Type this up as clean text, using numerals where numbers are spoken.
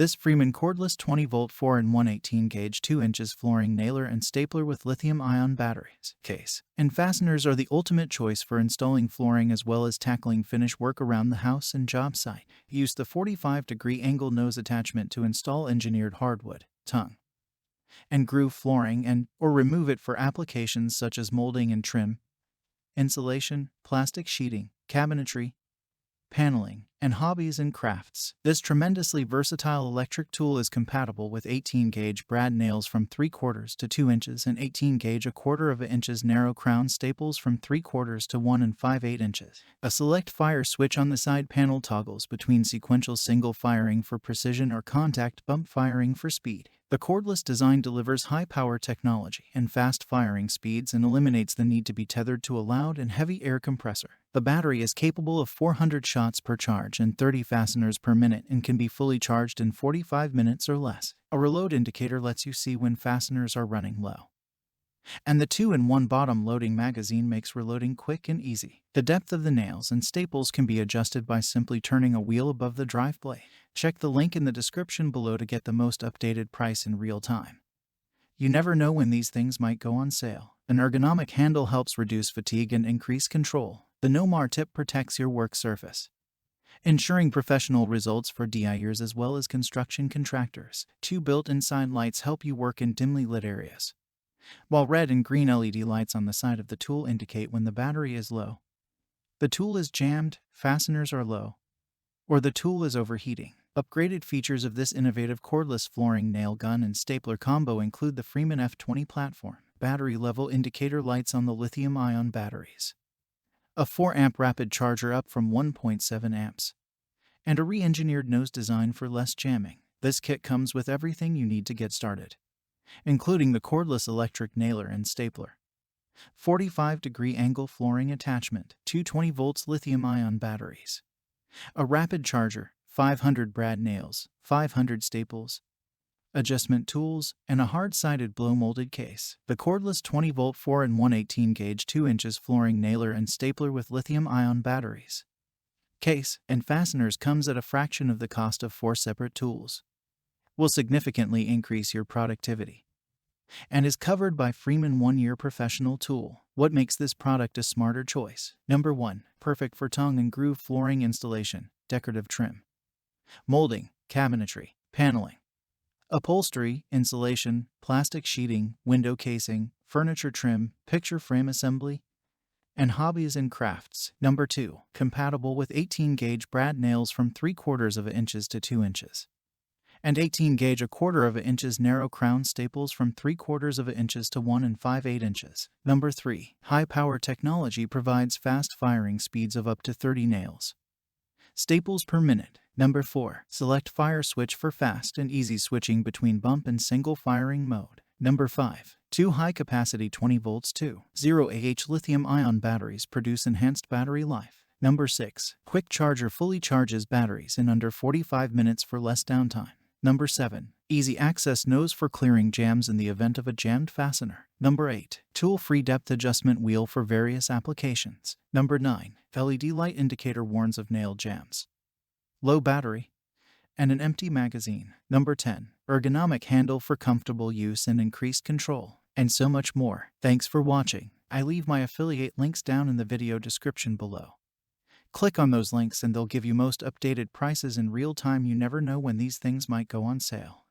This Freeman cordless 20-volt 4-in-1 18-gauge 2 inches flooring nailer and stapler with lithium-ion batteries, case, and fasteners are the ultimate choice for installing flooring as well as tackling finish work around the house and job site. Use the 45-degree angle nose attachment to install engineered hardwood, tongue, and groove flooring or remove it for applications such as molding and trim, insulation, plastic sheeting, cabinetry, paneling, and hobbies and crafts. This tremendously versatile electric tool is compatible with 18-gauge brad nails from 3/4 to 2 inches and 18-gauge 1/4 inches narrow crown staples from 3/4 to 1 5/8 inches. A select fire switch on the side panel toggles between sequential single firing for precision or contact bump firing for speed. The cordless design delivers high-power technology and fast firing speeds and eliminates the need to be tethered to a loud and heavy air compressor. The battery is capable of 400 shots per charge and 30 fasteners per minute and can be fully charged in 45 minutes or less. A reload indicator lets you see when fasteners are running low. And the 2-in-1 bottom loading magazine makes reloading quick and easy. The depth of the nails and staples can be adjusted by simply turning a wheel above the drive blade. Check the link in the description below to get the most updated price in real time. You never know when these things might go on sale. An ergonomic handle helps reduce fatigue and increase control. The No-Mar tip protects your work surface, ensuring professional results for DIYers as well as construction contractors. 2 built-in side lights help you work in dimly lit areas, while red and green LED lights on the side of the tool indicate when the battery is low, the tool is jammed, fasteners are low, or the tool is overheating. Upgraded features of this innovative cordless flooring nail gun and stapler combo include the Freeman F20 Platform, battery level indicator lights on the lithium-ion batteries, a 4-amp rapid charger up from 1.7 amps, and a re-engineered nose design for less jamming. This kit comes with everything you need to get started, including the cordless electric nailer and stapler, 45-degree angle flooring attachment, 220 volts lithium-ion batteries, a rapid charger, 500 brad nails, 500 staples, adjustment tools, and a hard-sided blow-molded case. The cordless 20-volt 4-in-1 18-gauge 2 inches flooring nailer and stapler with lithium-ion batteries, case, and fasteners comes at a fraction of the cost of 4 separate tools, will significantly increase your productivity, and is covered by Freeman 1-year professional tool. What makes this product a smarter choice? Number 1. Perfect for tongue and groove flooring installation, decorative trim, molding, cabinetry, paneling, upholstery, insulation, plastic sheeting, window casing, furniture trim, picture frame assembly, and hobbies and crafts. Number 2. Compatible with 18-gauge brad nails from 3/4 inches to 2 inches. And 18-gauge 1/4 inches narrow crown staples from 3/4 inches to 1 5/8 inches. Number 3. High-power technology provides fast firing speeds of up to 30 nails, staples per minute. Number 4. Select fire switch for fast and easy switching between bump and single firing mode. Number 5. 2 high-capacity 20 volts 2.0 Ah lithium-ion batteries produce enhanced battery life. Number 6. Quick charger fully charges batteries in under 45 minutes for less downtime. Number 7. Easy access nose for clearing jams in the event of a jammed fastener. Number 8. Tool-free depth adjustment wheel for various applications. Number 9. LED light indicator warns of nail jams, low battery, and an empty magazine. Number 10. Ergonomic handle for comfortable use and increased control. And so much more. Thanks for watching. I leave my affiliate links down in the video description below. Click on those links and they'll give you most updated prices in real time. You never know when these things might go on sale.